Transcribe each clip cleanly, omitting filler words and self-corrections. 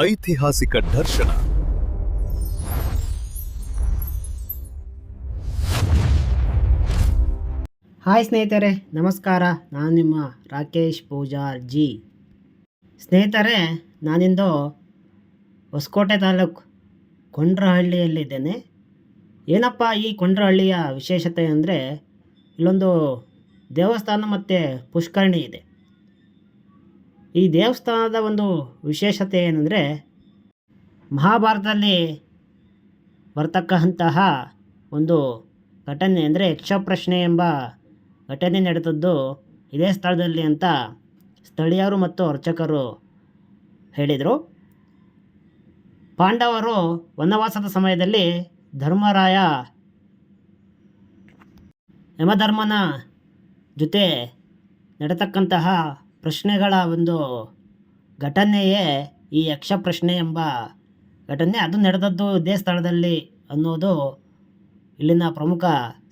ಐತಿಹಾಸಿಕ ದರ್ಶನ. ಹಾಯ್ ಸ್ನೇಹಿತರೆ, ನಮಸ್ಕಾರ. ನಾನು ನಿಮ್ಮ ರಾಕೇಶ್ ಪೂಜಾರ್ ಜಿ. ಸ್ನೇಹಿತರೆ, ನಾನಿಂದು ಹೊಸಕೋಟೆ ತಾಲೂಕು ಕೊಂಡ್ರಹಳ್ಳಿಯಲ್ಲಿದ್ದೇನೆ. ಏನಪ್ಪ ಈ ಕೊಂಡ್ರಹಳ್ಳಿಯ ವಿಶೇಷತೆ ಅಂದರೆ, ಇಲ್ಲೊಂದು ದೇವಸ್ಥಾನ ಮತ್ತು ಪುಷ್ಕರಣಿ ಇದೆ. ಈ ದೇವಸ್ಥಾನದ ಒಂದು ವಿಶೇಷತೆ ಏನಂದರೆ, ಮಹಾಭಾರತದಲ್ಲಿ ಬರ್ತಕ್ಕಂತಹ ಒಂದು ಘಟನೆ ಅಂದರೆ ಯಕ್ಷಪ್ರಶ್ನೆ ಎಂಬ ಘಟನೆ ನಡೆದದ್ದು ಇದೇ ಸ್ಥಳದಲ್ಲಿ ಅಂತ ಸ್ಥಳೀಯರು ಮತ್ತು ಅರ್ಚಕರು ಹೇಳಿದರು. ಪಾಂಡವರು ವನವಾಸದ ಸಮಯದಲ್ಲಿ ಧರ್ಮರಾಯ ಯಮಧರ್ಮನ ಜೊತೆ ನಡೆತಕ್ಕಂತಹ ಪ್ರಶ್ನೆಗಳ ಒಂದು ಘಟನೆಯೇ ಈ ಯಕ್ಷಪ್ರಶ್ನೆ ಎಂಬ ಘಟನೆ. ಅದು ನಡೆದದ್ದು ಇದೇ ಸ್ಥಳದಲ್ಲಿ ಅನ್ನೋದು ಇಲ್ಲಿನ ಪ್ರಮುಖ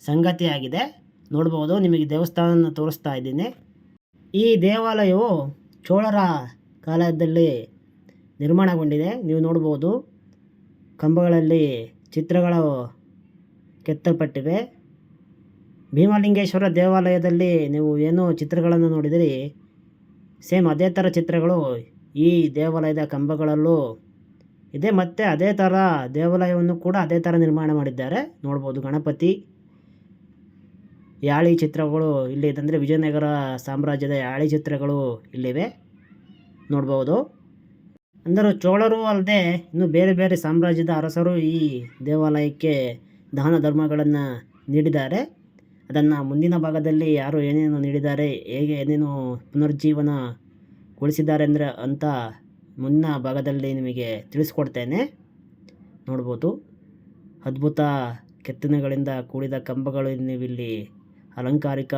ಸಂಗತಿಯಾಗಿದೆ. ನೋಡ್ಬೋದು, ನಿಮಗೆ ದೇವಸ್ಥಾನ ತೋರಿಸ್ತಾ ಇದ್ದೀನಿ. ಈ ದೇವಾಲಯವು ಚೋಳರ ಕಾಲದಲ್ಲಿ ನಿರ್ಮಾಣಗೊಂಡಿದೆ. ನೀವು ನೋಡ್ಬೋದು, ಕಂಬಗಳಲ್ಲಿ ಚಿತ್ರಗಳು ಕೆತ್ತಲ್ಪಟ್ಟಿವೆ. ಭೀಮಲಿಂಗೇಶ್ವರ ದೇವಾಲಯದಲ್ಲಿ ನೀವು ಏನು ಚಿತ್ರಗಳನ್ನು ನೋಡಿದಿರಿ, ಸೇಮ್ ಅದೇ ಥರ ಚಿತ್ರಗಳು ಈ ದೇವಾಲಯದ ಕಂಬಗಳಲ್ಲೂ ಇದೆ. ಮತ್ತು ಅದೇ ಥರ ದೇವಾಲಯವನ್ನು ಕೂಡ ಅದೇ ಥರ ನಿರ್ಮಾಣ ಮಾಡಿದ್ದಾರೆ. ನೋಡ್ಬೋದು, ಗಣಪತಿ ಯಾಳಿ ಚಿತ್ರಗಳು ಇಲ್ಲಿ ಅಂದರೆ ವಿಜಯನಗರ ಸಾಮ್ರಾಜ್ಯದ ಯಾಳಿ ಚಿತ್ರಗಳು ಇಲ್ಲಿವೆ. ನೋಡ್ಬೋದು, ಅಂದರೆ ಚೋಳರು ಅಲ್ಲದೆ ಇನ್ನು ಬೇರೆ ಬೇರೆ ಸಾಮ್ರಾಜ್ಯದ ಅರಸರು ಈ ದೇವಾಲಯಕ್ಕೆ ದಾನ ಧರ್ಮಗಳನ್ನು ನೀಡಿದ್ದಾರೆ. ಅದನ್ನು ಮುಂದಿನ ಭಾಗದಲ್ಲಿ ಯಾರು ಏನೇನು ನೀಡಿದ್ದಾರೆ, ಹೇಗೆ ಏನೇನು ಪುನರುಜ್ಜೀವನಗೊಳಿಸಿದ್ದಾರೆ ಅಂತ ಮುಂದಿನ ಭಾಗದಲ್ಲಿ ನಿಮಗೆ ತಿಳಿಸ್ಕೊಡ್ತೇನೆ. ನೋಡ್ಬೋದು, ಅದ್ಭುತ ಕೆತ್ತನೆಗಳಿಂದ ಕೂಡಿದ ಕಂಬಗಳು, ನೀವಿಲ್ಲಿ ಅಲಂಕಾರಿಕ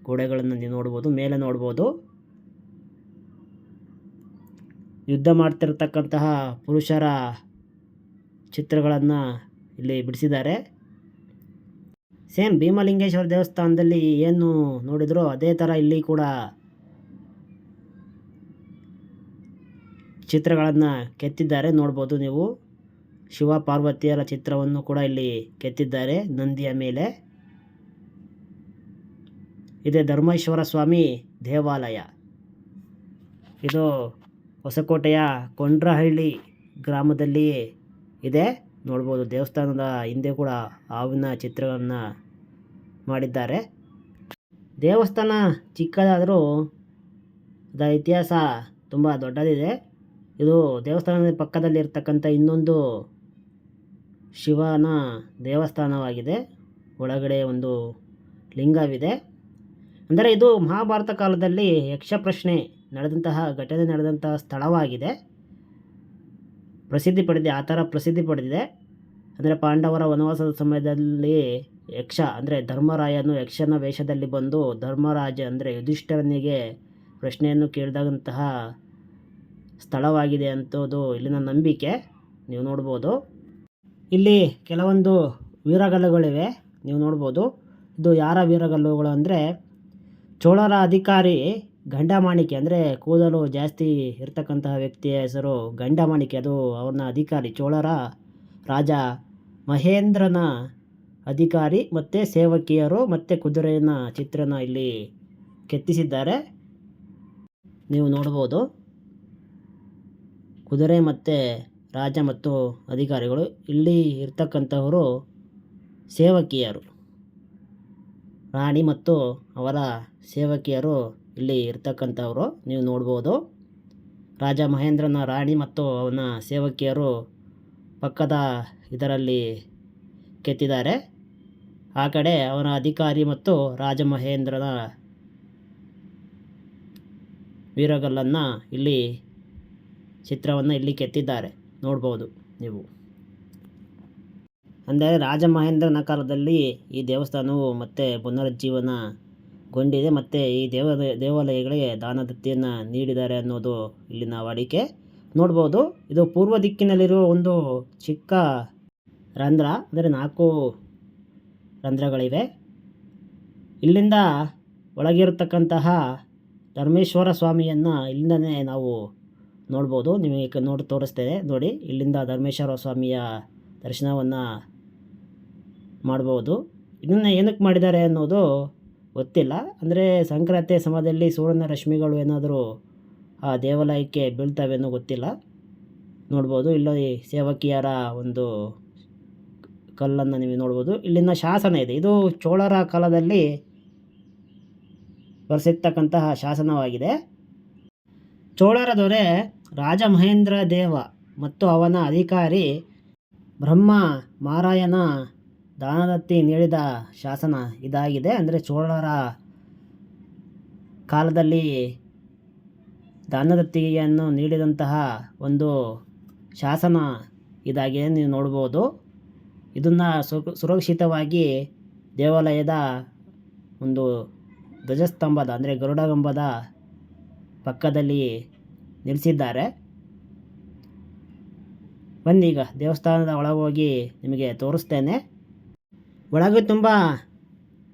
ಗೋಡೆಗಳನ್ನು ನೀವು ನೋಡ್ಬೋದು. ಮೇಲೆ ನೋಡ್ಬೋದು, ಯುದ್ಧ ಮಾಡ್ತಿರ್ತಕ್ಕಂತಹ ಪುರುಷರ ಚಿತ್ರಗಳನ್ನು ಇಲ್ಲಿ ಬಿಡಿಸಿದ್ದಾರೆ. ಸೇಮ್ ಭೀಮಲಿಂಗೇಶ್ವರ ದೇವಸ್ಥಾನದಲ್ಲಿ ಏನು ನೋಡಿದ್ರೋ ಅದೇ ಥರ ಇಲ್ಲಿ ಕೂಡ ಚಿತ್ರಗಳನ್ನು ಕೆತ್ತಿದ್ದಾರೆ. ನೋಡ್ಬೋದು ನೀವು, ಶಿವ ಪಾರ್ವತಿಯರ ಚಿತ್ರವನ್ನು ಕೂಡ ಇಲ್ಲಿ ಕೆತ್ತಿದ್ದಾರೆ ನಂದಿಯ ಮೇಲೆ. ಇದೇ ಧರ್ಮೇಶ್ವರ ಸ್ವಾಮಿ ದೇವಾಲಯ. ಇದು ಹೊಸಕೋಟೆಯ ಕೊಂಡ್ರಹಳ್ಳಿ ಗ್ರಾಮದಲ್ಲಿ ಇದೆ. ನೋಡ್ಬೋದು, ದೇವಸ್ಥಾನದ ಹಿಂದೆ ಕೂಡ ಹಾವಿನ ಚಿತ್ರಗಳನ್ನು ಮಾಡಿದ್ದಾರೆ. ದೇವಸ್ಥಾನ ಚಿಕ್ಕದಾದರೂ ಅದರ ಇತಿಹಾಸ ತುಂಬ ದೊಡ್ಡದಿದೆ. ಇದು ದೇವಸ್ಥಾನದ ಪಕ್ಕದಲ್ಲಿ ಇರ್ತಕ್ಕಂಥ ಇನ್ನೊಂದು ಶಿವನ ದೇವಸ್ಥಾನವಾಗಿದೆ. ಒಳಗಡೆ ಒಂದು ಲಿಂಗವಿದೆ. ಅಂದರೆ ಇದು ಮಹಾಭಾರತ ಕಾಲದಲ್ಲಿ ಯಕ್ಷಪ್ರಶ್ನೆ ಘಟನೆ ನಡೆದಂತಹ ಸ್ಥಳವಾಗಿದೆ. ಪ್ರಸಿದ್ಧಿ ಪಡೆದಿದೆ, ಆ ಥರ ಪ್ರಸಿದ್ಧಿ ಪಡೆದಿದೆ. ಅಂದರೆ ಪಾಂಡವರ ವನವಾಸದ ಸಮಯದಲ್ಲಿ ಯಕ್ಷ ಅಂದರೆ ಧರ್ಮರಾಯನು ಯಕ್ಷನ ವೇಷದಲ್ಲಿ ಬಂದು ಧರ್ಮರಾಜ ಅಂದರೆ ಯುಧಿಷ್ಠಿರನಿಗೆ ಪ್ರಶ್ನೆಯನ್ನು ಕೇಳಿದಂತಹ ಸ್ಥಳವಾಗಿದೆ ಅಂತೋದು ಇಲ್ಲಿನ ನಂಬಿಕೆ. ನೀವು ನೋಡ್ಬೋದು, ಇಲ್ಲಿ ಕೆಲವೊಂದು ವೀರಗಲ್ಲುಗಳಿವೆ. ನೀವು ನೋಡ್ಬೋದು, ಇದು ಯಾರ ವೀರಗಲ್ಲುಗಳು ಅಂದರೆ ಚೋಳರ ಅಧಿಕಾರಿ ಗಂಡಮಾಣಿಕೆ, ಅಂದರೆ ಕೂದಲು ಜಾಸ್ತಿ ಇರ್ತಕ್ಕಂತಹ ವ್ಯಕ್ತಿಯ ಹೆಸರು ಗಂಡಮಾಣಿಕೆ. ಅದು ಅವನ ಅಧಿಕಾರಿ, ಚೋಳರ ರಾಜ ಮಹೇಂದ್ರನ ಅಧಿಕಾರಿ ಮತ್ತು ಸೇವಕಿಯರು ಮತ್ತು ಕುದುರೆಯ ಚಿತ್ರನ ಇಲ್ಲಿ ಕೆತ್ತಿಸಿದ್ದಾರೆ. ನೀವು ನೋಡ್ಬೋದು, ಕುದುರೆ ಮತ್ತು ರಾಜ ಮತ್ತು ಅಧಿಕಾರಿಗಳು. ಇಲ್ಲಿ ಇರ್ತಕ್ಕಂಥವರು ಸೇವಕಿಯರು, ರಾಣಿ ಮತ್ತು ಅವರ ಸೇವಕಿಯರು ಇಲ್ಲಿ ಇರ್ತಕ್ಕಂಥವರು. ನೀವು ನೋಡ್ಬೋದು, ರಾಜ ಮಹೇಂದ್ರನ ರಾಣಿ ಮತ್ತು ಅವನ ಸೇವಕಿಯರು ಪಕ್ಕದ ಇದರಲ್ಲಿ ಕೆತ್ತಿದ್ದಾರೆ. ಆ ಕಡೆ ಅವನ ಅಧಿಕಾರಿ ಮತ್ತು ರಾಜ ಮಹೇಂದ್ರನ ವೀರಗಲ್ಲನ್ನು ಇಲ್ಲಿ ಚಿತ್ರವನ್ನು ಇಲ್ಲಿ ಕೆತ್ತಿದ್ದಾರೆ. ನೋಡ್ಬೋದು ನೀವು. ಅಂದರೆ ರಾಜ ಮಹೇಂದ್ರನ ಕಾಲದಲ್ಲಿ ಈ ದೇವಸ್ಥಾನವು ಮತ್ತೆ ಪುನರುಜ್ಜೀವನಗೊಂಡಿದೆ ಮತ್ತು ಈ ದೇವಾಲಯಗಳಿಗೆ ದಾನದತ್ತಿಯನ್ನು ನೀಡಿದ್ದಾರೆ ಅನ್ನೋದು ಇಲ್ಲಿನ ವಾಡಿಕೆ. ನೋಡ್ಬೋದು, ಇದು ಪೂರ್ವ ದಿಕ್ಕಿನಲ್ಲಿರುವ ಒಂದು ಚಿಕ್ಕ ರಂಧ್ರ, ಅಂದರೆ 4 ರಂಧ್ರಗಳಿವೆ. ಇಲ್ಲಿಂದ ಒಳಗಿರತಕ್ಕಂತಹ ಧರ್ಮೇಶ್ವರ ಸ್ವಾಮಿಯನ್ನು ಇಲ್ಲಿಂದನೇ ನಾವು ನೋಡ್ಬೋದು. ನಿಮಗೆ ನೋಡಿ ತೋರಿಸ್ತೇನೆ ನೋಡಿ. ಇಲ್ಲಿಂದ ಧರ್ಮೇಶ್ವರ ಸ್ವಾಮಿಯ ದರ್ಶನವನ್ನು ಮಾಡ್ಬೋದು. ಇದನ್ನು ಏನಕ್ಕೆ ಮಾಡಿದ್ದಾರೆ ಅನ್ನೋದು ಗೊತ್ತಿಲ್ಲ. ಅಂದರೆ ಸಂಕ್ರಾಂತಿ ಸಮಯದಲ್ಲಿ ಸೂರ್ಯನ ರಶ್ಮಿಗಳು ಏನಾದರೂ ಆ ದೇವಾಲಯಕ್ಕೆ ಬೀಳ್ತವೆ ಅನ್ನೋ ಗೊತ್ತಿಲ್ಲ. ನೋಡ್ಬೋದು ಇಲ್ಲಿ ಸೇವಕಿಯರ ಒಂದು ಕಲ್ಲನ್ನು ನೀವು ನೋಡ್ಬೋದು. ಇಲ್ಲಿನ ಶಾಸನ ಇದೆ. ಇದು ಚೋಳರ ಕಾಲದಲ್ಲಿ ಬರೆಸಿರ್ತಕ್ಕಂತಹ ಶಾಸನವಾಗಿದೆ. ಚೋಳರ ದೊರೆ ರಾಜ ಮಹೇಂದ್ರ ದೇವ ಮತ್ತು ಅವನ ಅಧಿಕಾರಿ ಬ್ರಹ್ಮ ಮಾರಾಯನ ದಾನದತ್ತಿ ನೀಡಿದ ಶಾಸನ ಇದಾಗಿದೆ. ಅಂದರೆ ಚೋಳರ ಕಾಲದಲ್ಲಿ ದಾನದತ್ತಿಯನ್ನು ನೀಡಿದಂತಹ ಒಂದು ಶಾಸನ ಇದಾಗಿದೆ, ನೀವು ನೋಡ್ಬೋದು. ಇದನ್ನು ಸುರಕ್ಷಿತವಾಗಿ ದೇವಾಲಯದ ಒಂದು ಧ್ವಜಸ್ತಂಭದ ಅಂದರೆ ಗರುಡಗಂಬದ ಪಕ್ಕದಲ್ಲಿ ನಿಲ್ಲಿಸಿದ್ದಾರೆ. ಬನ್ನಿ ಈಗ ದೇವಸ್ಥಾನದ ಒಳಗೆ ಹೋಗಿ ನಿಮಗೆ ತೋರಿಸ್ತೇನೆ. ಒಳಗೆ ತುಂಬ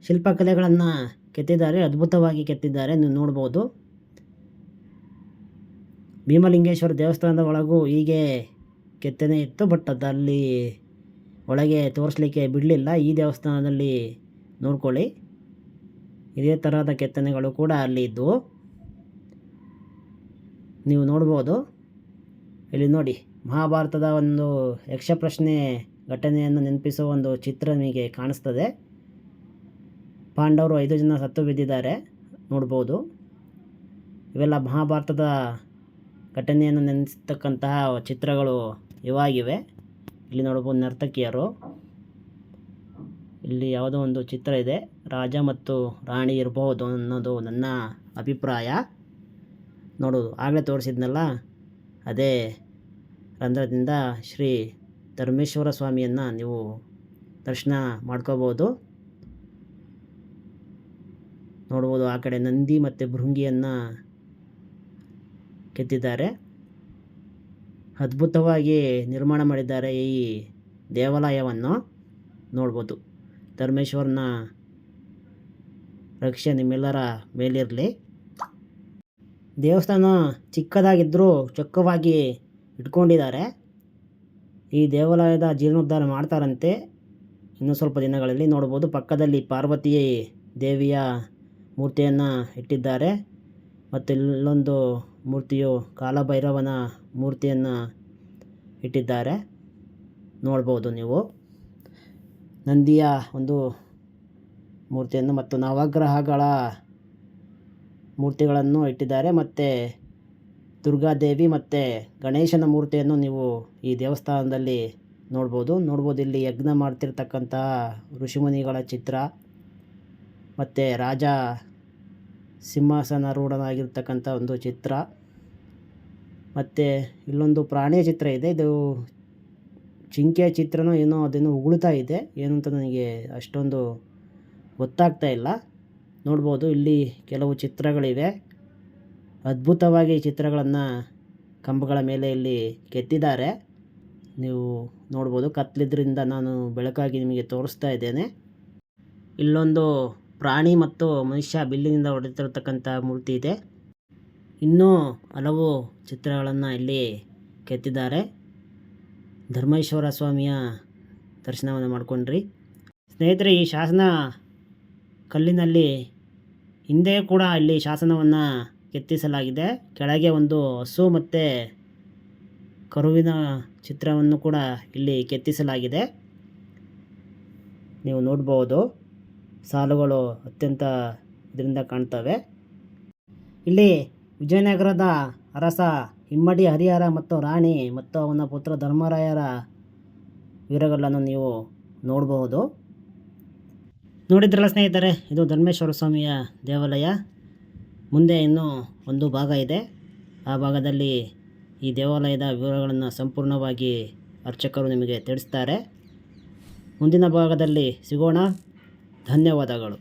ಶಿಲ್ಪಕಲೆಗಳನ್ನು ಕೆತ್ತಿದ್ದಾರೆ, ಅದ್ಭುತವಾಗಿ ಕೆತ್ತಿದ್ದಾರೆ, ನೀವು ನೋಡ್ಬೋದು. ಭೀಮಲಿಂಗೇಶ್ವರ ದೇವಸ್ಥಾನದ ಒಳಗೂ ಹೀಗೆ ಕೆತ್ತನೆ ಇತ್ತು, ಬಟ್ ಅದಲ್ಲಿ ಒಳಗೆ ತೋರಿಸ್ಲಿಕ್ಕೆ ಬಿಡಲಿಲ್ಲ. ಈ ದೇವಸ್ಥಾನದಲ್ಲಿ ನೋಡ್ಕೊಳ್ಳಿ, ಇದೇ ಥರದ ಕೆತ್ತನೆಗಳು ಕೂಡ ಅಲ್ಲಿ ಇದ್ದವು, ನೀವು ನೋಡ್ಬೋದು. ಇಲ್ಲಿ ನೋಡಿ, ಮಹಾಭಾರತದ ಒಂದು ಯಕ್ಷಪ್ರಶ್ನೆ ಘಟನೆಯನ್ನು ನೆನಪಿಸುವ ಒಂದು ಚಿತ್ರ ನಿಮಗೆ ಕಾಣಿಸ್ತದೆ. ಪಾಂಡವರು 5 ಜನ ಸತ್ತು ಬಿದ್ದಿದ್ದಾರೆ, ನೋಡ್ಬೋದು. ಇವೆಲ್ಲ ಮಹಾಭಾರತದ ಘಟನೆಯನ್ನು ನೆನೆಸ್ತಕ್ಕಂತಹ ಚಿತ್ರಗಳು ಇವಾಗಿವೆ. ಇಲ್ಲಿ ನೋಡ್ಬೋದು ನರ್ತಕಿಯರು. ಇಲ್ಲಿ ಯಾವುದೋ ಒಂದು ಚಿತ್ರ ಇದೆ, ರಾಜ ಮತ್ತು ರಾಣಿ ಇರಬಹುದು ಅನ್ನೋದು ನನ್ನ ಅಭಿಪ್ರಾಯ. ನೋಡೋದು ಆಗಲೇ ತೋರಿಸಿದ್ನಲ್ಲ, ಅದೇ ರಂಧ್ರದಿಂದ ಶ್ರೀ ಧರ್ಮೇಶ್ವರ ಸ್ವಾಮಿಯನ್ನು ನೀವು ದರ್ಶನ ಮಾಡ್ಕೋಬೋದು. ನೋಡ್ಬೋದು ಆ ಕಡೆ ನಂದಿ ಮತ್ತು ಭೃಂಗಿಯನ್ನು ಕೆತ್ತಿದ್ದಾರೆ. ಅದ್ಭುತವಾಗಿ ನಿರ್ಮಾಣ ಮಾಡಿದ್ದಾರೆ ಈ ದೇವಾಲಯವನ್ನು, ನೋಡ್ಬೋದು. ಧರ್ಮೇಶ್ವರನ ರಕ್ಷೆ ನಿಮ್ಮೆಲ್ಲರ ಮೇಲಿರಲಿ. ದೇವಸ್ಥಾನ ಚಿಕ್ಕದಾಗಿದ್ದರೂ ಚೊಕ್ಕವಾಗಿ ಇಟ್ಕೊಂಡಿದ್ದಾರೆ. ಈ ದೇವಾಲಯದ ಜೀರ್ಣೋದ್ಧಾರ ಮಾಡ್ತಾರಂತೆ ಇನ್ನೂ ಸ್ವಲ್ಪ ದಿನಗಳಲ್ಲಿ. ನೋಡ್ಬೋದು ಪಕ್ಕದಲ್ಲಿ ಪಾರ್ವತಿ ದೇವಿಯ ಮೂರ್ತಿಯನ್ನು ಇಟ್ಟಿದ್ದಾರೆ, ಮತ್ತು ಇಲ್ಲೊಂದು ಮೂರ್ತಿಯು ಕಾಲಭೈರವನ ಮೂರ್ತಿಯನ್ನು ಇಟ್ಟಿದ್ದಾರೆ, ನೋಡ್ಬೋದು ನೀವು. ನಂದಿಯ ಒಂದು ಮೂರ್ತಿಯನ್ನು ಮತ್ತು ನವಗ್ರಹಗಳ ಮೂರ್ತಿಗಳನ್ನು ಇಟ್ಟಿದ್ದಾರೆ, ಮತ್ತು ದುರ್ಗಾದೇವಿ ಮತ್ತು ಗಣೇಶನ ಮೂರ್ತಿಯನ್ನು ನೀವು ಈ ದೇವಸ್ಥಾನದಲ್ಲಿ ನೋಡ್ಬೋದು. ಇಲ್ಲಿ ಯಜ್ಞ ಮಾಡ್ತಿರ್ತಕ್ಕಂತಹ ಋಷಿಮುನಿಗಳ ಚಿತ್ರ, ಮತ್ತು ರಾಜ ಸಿಂಹಾಸನಾರೂಢನಾಗಿರ್ತಕ್ಕಂಥ ಒಂದು ಚಿತ್ರ, ಮತ್ತು ಇಲ್ಲೊಂದು ಪ್ರಾಣಿಯ ಚಿತ್ರ ಇದೆ. ಇದು ಜಿಂಕೆಯ ಚಿತ್ರನೋ ಏನೋ, ಅದೇನೋ ಉಗುಳ್ತಾ ಇದೆ, ಏನು ಅಂತ ನನಗೆ ಅಷ್ಟೊಂದು ಗೊತ್ತಾಗ್ತಾ ಇಲ್ಲ. ನೋಡ್ಬೋದು ಇಲ್ಲಿ ಕೆಲವು ಚಿತ್ರಗಳಿವೆ, ಅದ್ಭುತವಾಗಿ ಚಿತ್ರಗಳನ್ನು ಕಂಬಗಳ ಮೇಲೆ ಇಲ್ಲಿ ಕೆತ್ತಿದ್ದಾರೆ, ನೀವು ನೋಡ್ಬೋದು. ಕತ್ಲಿದ್ರಿಂದ ನಾನು ಬೆಳಕಾಗಿ ನಿಮಗೆ ತೋರಿಸ್ತಾ ಇದ್ದೇನೆ. ಇಲ್ಲೊಂದು ಪ್ರಾಣಿ ಮತ್ತು ಮನುಷ್ಯ ಬಿಲ್ಲಿನಿಂದ ಹೊಡೆತಿರ್ತಕ್ಕಂಥ ಮೂರ್ತಿ ಇದೆ. ಇನ್ನೂ ಹಲವು ಚಿತ್ರಗಳನ್ನು ಇಲ್ಲಿ ಕೆತ್ತಿದ್ದಾರೆ. ಧರ್ಮೇಶ್ವರ ಸ್ವಾಮಿಯ ದರ್ಶನವನ್ನು ಮಾಡಿಕೊಂಡ್ರಿ ಸ್ನೇಹಿತರೆ. ಈ ಶಾಸನ ಕಲ್ಲಿನಲ್ಲಿ ಹಿಂದೆ ಕೂಡ ಇಲ್ಲಿ ಶಾಸನವನ್ನು ಕೆತ್ತಿಸಲಾಗಿದೆ. ಕೆಳಗೆ ಒಂದು ಹಸು ಮತ್ತು ಕರುವಿನ ಚಿತ್ರವನ್ನು ಕೂಡ ಇಲ್ಲಿ ಕೆತ್ತಿಸಲಾಗಿದೆ, ನೀವು ನೋಡ್ಬೋದು. ಸಾಲುಗಳು ಅತ್ಯಂತ ಇದರಿಂದ ಕಾಣ್ತವೆ. ಇಲ್ಲಿ ವಿಜಯನಗರದ ಅರಸ ಇಮ್ಮಡಿ ಹರಿಹರ ಮತ್ತು ರಾಣಿ ಮತ್ತು ಅವನ ಪುತ್ರ ಧರ್ಮರಾಯರ ವೀರಗಳನ್ನು ನೀವು ನೋಡಬಹುದು. ನೋಡಿದ್ರಲ್ಲ ಸ್ನೇಹಿತರೆ, ಇದು ಧರ್ಮೇಶ್ವರ ಸ್ವಾಮಿಯ ದೇವಾಲಯ. ಮುಂದೆ ಇನ್ನೂ ಒಂದು ಭಾಗ ಇದೆ, ಆ ಭಾಗದಲ್ಲಿ ಈ ದೇವಾಲಯದ ವಿವರಗಳನ್ನು ಸಂಪೂರ್ಣವಾಗಿ ಅರ್ಚಕರು ನಿಮಗೆ ತಿಳಿಸ್ತಾರೆ. ಮುಂದಿನ ಭಾಗದಲ್ಲಿ ಸಿಗೋಣ. ಧನ್ಯವಾದಗಳು.